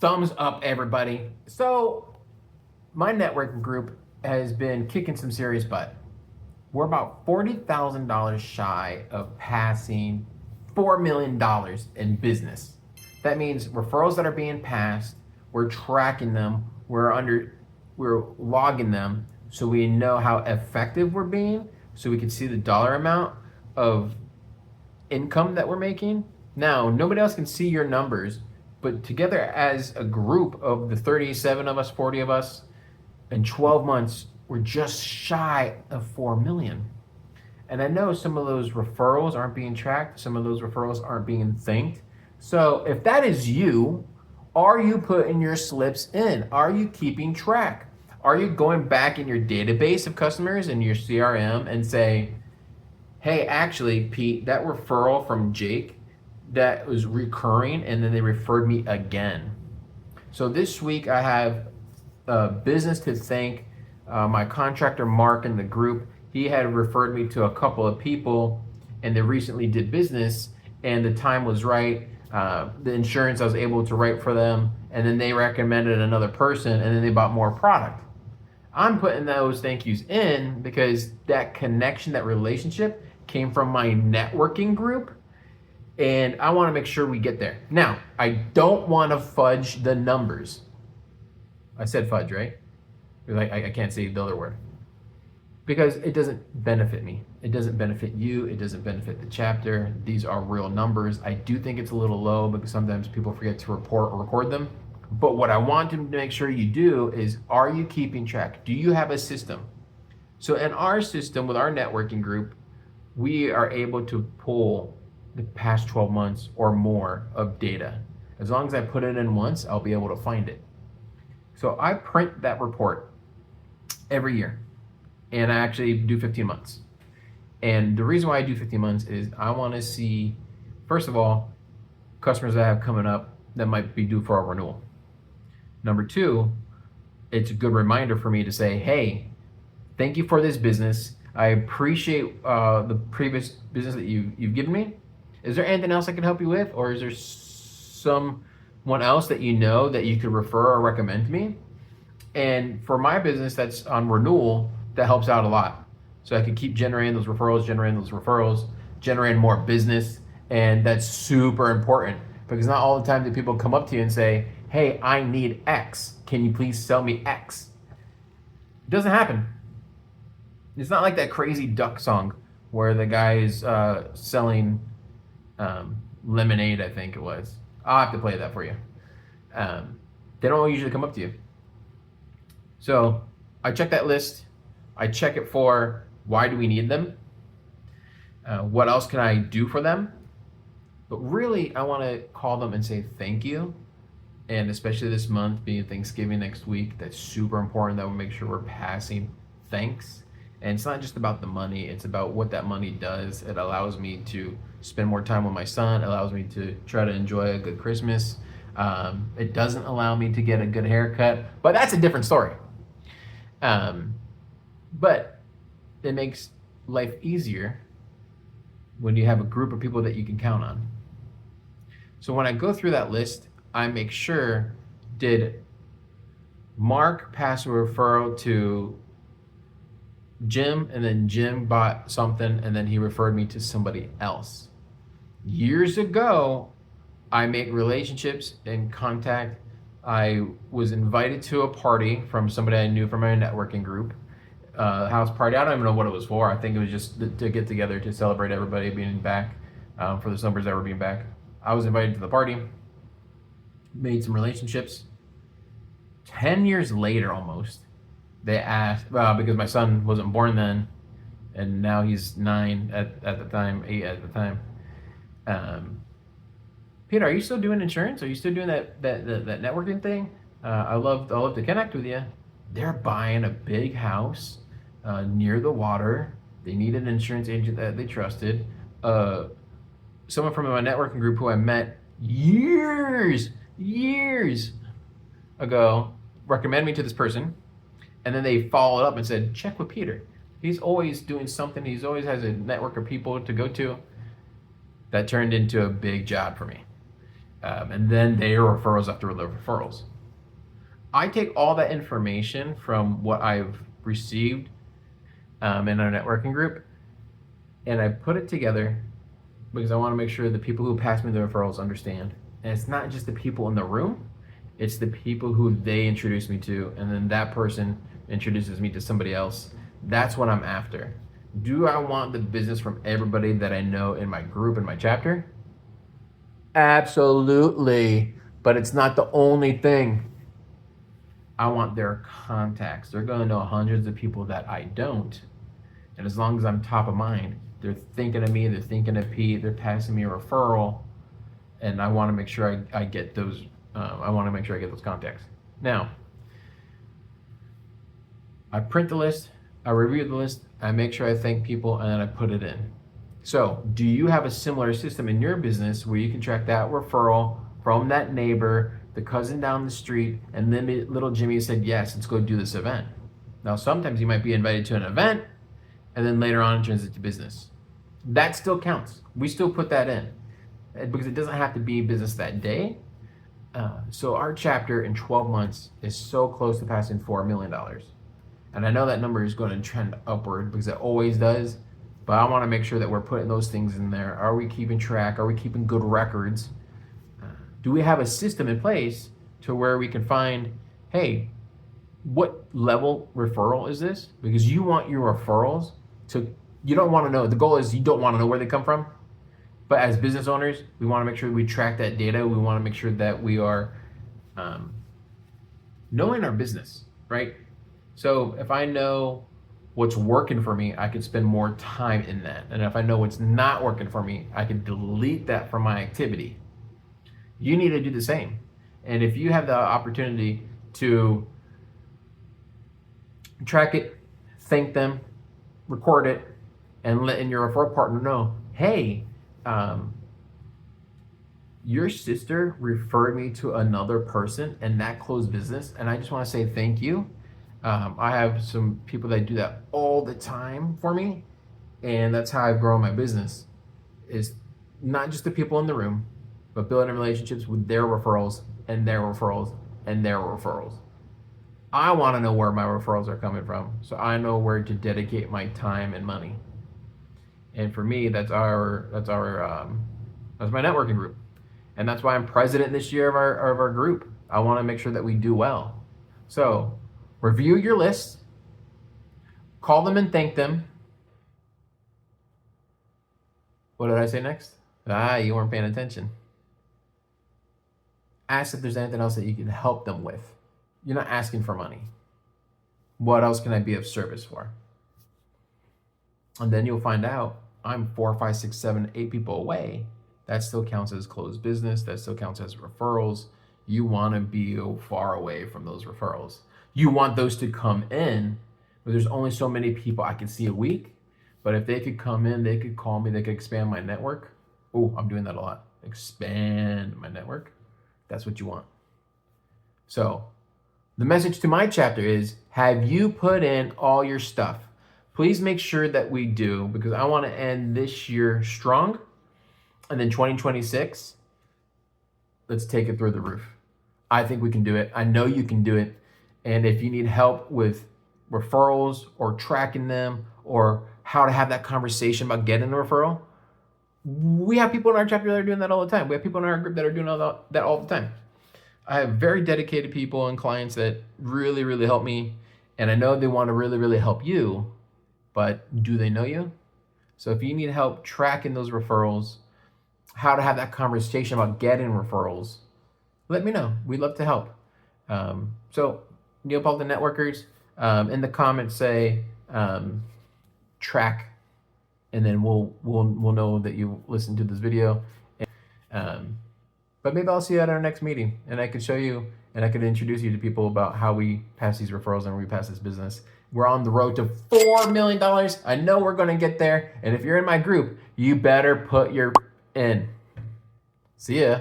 Thumbs up, everybody. So, my networking group has been kicking some serious butt. We're about $40,000 shy of passing $4 million in business. That means referrals that are being passed, we're tracking them, we're logging them so we know how effective we're being, so we can see the dollar amount of income that we're making. Now, nobody else can see your numbers, but together as a group of the 37 of us, 40 of us, in 12 months, we're just shy of 4 million. And I know some of those referrals aren't being tracked, some of those referrals aren't being thanked. So if that is you, are you putting your slips in? Are you keeping track? Are you going back in your database of customers in your CRM and say, hey, actually, Pete, that referral from Jake, that was recurring, and then they referred me again. So this week I have a business to thank. My contractor Mark in the group, he had referred me to a couple of people, and they recently did business, and the time was right. The insurance I was able to write for them, and then they recommended another person, and then they bought more product. I'm putting those thank yous in because that connection, that relationship came from my networking group, and I want to make sure we get there. Now, I don't want to fudge the numbers. I said fudge, right? I can't say the other word. Because it doesn't benefit me. It doesn't benefit you. It doesn't benefit the chapter. These are real numbers. I do think it's a little low because sometimes people forget to report or record them. But what I want to make sure you do is, are you keeping track? Do you have a system? So in our system with our networking group, we are able to pull the past 12 months or more of data. As long as I put it in once, I'll be able to find it. So I print that report every year, and I actually do 15 months. And the reason why I do 15 months is I want to see, first of all, customers that I have coming up that might be due for a renewal. Number two, it's a good reminder for me to say, hey, thank you for this business. I appreciate the previous business that you've given me. Is there anything else I can help you with? Or is there someone else that you know that you could refer or recommend to me? And for my business that's on renewal, that helps out a lot. So I can keep generating those referrals, generating more business. And that's super important because not all the time do people come up to you and say, hey, I need X. Can you please sell me X? It doesn't happen. It's not like that crazy duck song where the guy is selling lemonade, I think it was. I'll have to play that for you. They don't usually come up to you. So I check that list. I check it for why do we need them? What else can I do for them? But really, I want to call them and say thank you. And especially this month being Thanksgiving next week, that's super important that we make sure we're passing thanks. And it's not just about the money, it's about what that money does. It allows me to spend more time with my son, it allows me to try to enjoy a good Christmas. It doesn't allow me to get a good haircut, but that's a different story. But it makes life easier when you have a group of people that you can count on. So when I go through that list, I make sure, did Mark pass a referral to Jim, and then Jim bought something, and then he referred me to somebody else. Years ago, I make relationships and contact. I was invited to a party from somebody I knew from my networking group, house party. I don't even know what it was for. I think it was just to get together to celebrate everybody being back, for the numbers that were being back. I was invited to the party, made some relationships. 10 years later almost, they asked, because my son wasn't born then, and now he's 9 at the time, 8 at the time. Peter, are you still doing insurance? Are you still doing that networking thing? I'd love to connect with you. They're buying a big house near the water. They need an insurance agent that they trusted. Someone from my networking group who I met years ago recommended me to this person, and then they followed up and said, check with Peter. He's always doing something. He's always has a network of people to go to. That turned into a big job for me. and then their referrals after the referrals. I take all that information from what I've received in our networking group, and I put it together because I want to make sure the people who pass me the referrals understand. And it's not just the people in the room, it's the people who they introduce me to, and then that person introduces me to somebody else. That's what I'm after. Do I want the business from everybody that I know in my group, in my chapter? Absolutely. But it's not the only thing. I want their contacts. They're going to know hundreds of people that I don't. And as long as I'm top of mind, they're thinking of me, they're thinking of Pete, they're passing me a referral, and I want to make sure I get those. I want to make sure I get those contacts. Now, I print the list, I review the list, I make sure I thank people, and then I put it in. So, do you have a similar system in your business where you can track that referral from that neighbor, the cousin down the street, and then little Jimmy said, yes, let's go do this event. Now, sometimes you might be invited to an event, and then later on it turns into business. That still counts. We still put that in because it doesn't have to be business that day. So our chapter in 12 months is so close to passing $4 million. And I know that number is going to trend upward because it always does. But I want to make sure that we're putting those things in there. Are we keeping track? Are we keeping good records? Do we have a system in place to where we can find, hey, what level referral is this? Because you want your referrals to, you don't want to know. The goal is you don't want to know where they come from. But as business owners, we want to make sure we track that data. We want to make sure that we are knowing our business, right? So if I know what's working for me, I can spend more time in that. And if I know what's not working for me, I can delete that from my activity. You need to do the same. And if you have the opportunity to track it, thank them, record it, and letting your referral partner know, hey, your sister referred me to another person and that closed business, and I just want to say thank you. I have some people that do that all the time for me, and that's how I've grown my business, is not just the people in the room, but building relationships with their referrals and their referrals and their referrals. I want to know where my referrals are coming from, so I know where to dedicate my time and money. And for me, that's my networking group, and that's why I'm president this year of our group. I want to make sure that we do well. So, review your list, call them and thank them. What did I say next? You weren't paying attention. Ask if there's anything else that you can help them with. You're not asking for money. What else can I be of service for? And then you'll find out I'm 4, 5, 6, 7, 8 people away. That still counts as closed business. That still counts as referrals. You want to be far away from those referrals. You want those to come in, but there's only so many people I can see a week. But if they could come in, they could call me, they could expand my network. Oh, I'm doing that a lot. Expand my network. That's what you want. So the message to my chapter is, have you put in all your stuff? Please make sure that we do, because I want to end this year strong. And then 2026, let's take it through the roof. I think we can do it. I know you can do it. And if you need help with referrals or tracking them or how to have that conversation about getting a referral, we have people in our chapter that are doing that all the time. We have people in our group that are doing that all the time. I have very dedicated people and clients that really, really help me. And I know they want to really, really help you, but do they know you? So if you need help tracking those referrals, how to have that conversation about getting referrals, let me know. We'd love to help. So Neapolitan Networkers, in the comments say track, and then we'll know that you listened to this video. But maybe I'll see you at our next meeting, and I can show you and I can introduce you to people about how we pass these referrals and we pass this business. We're on the road to $4 million. I know we're going to get there. And if you're in my group, you better put your in. See ya.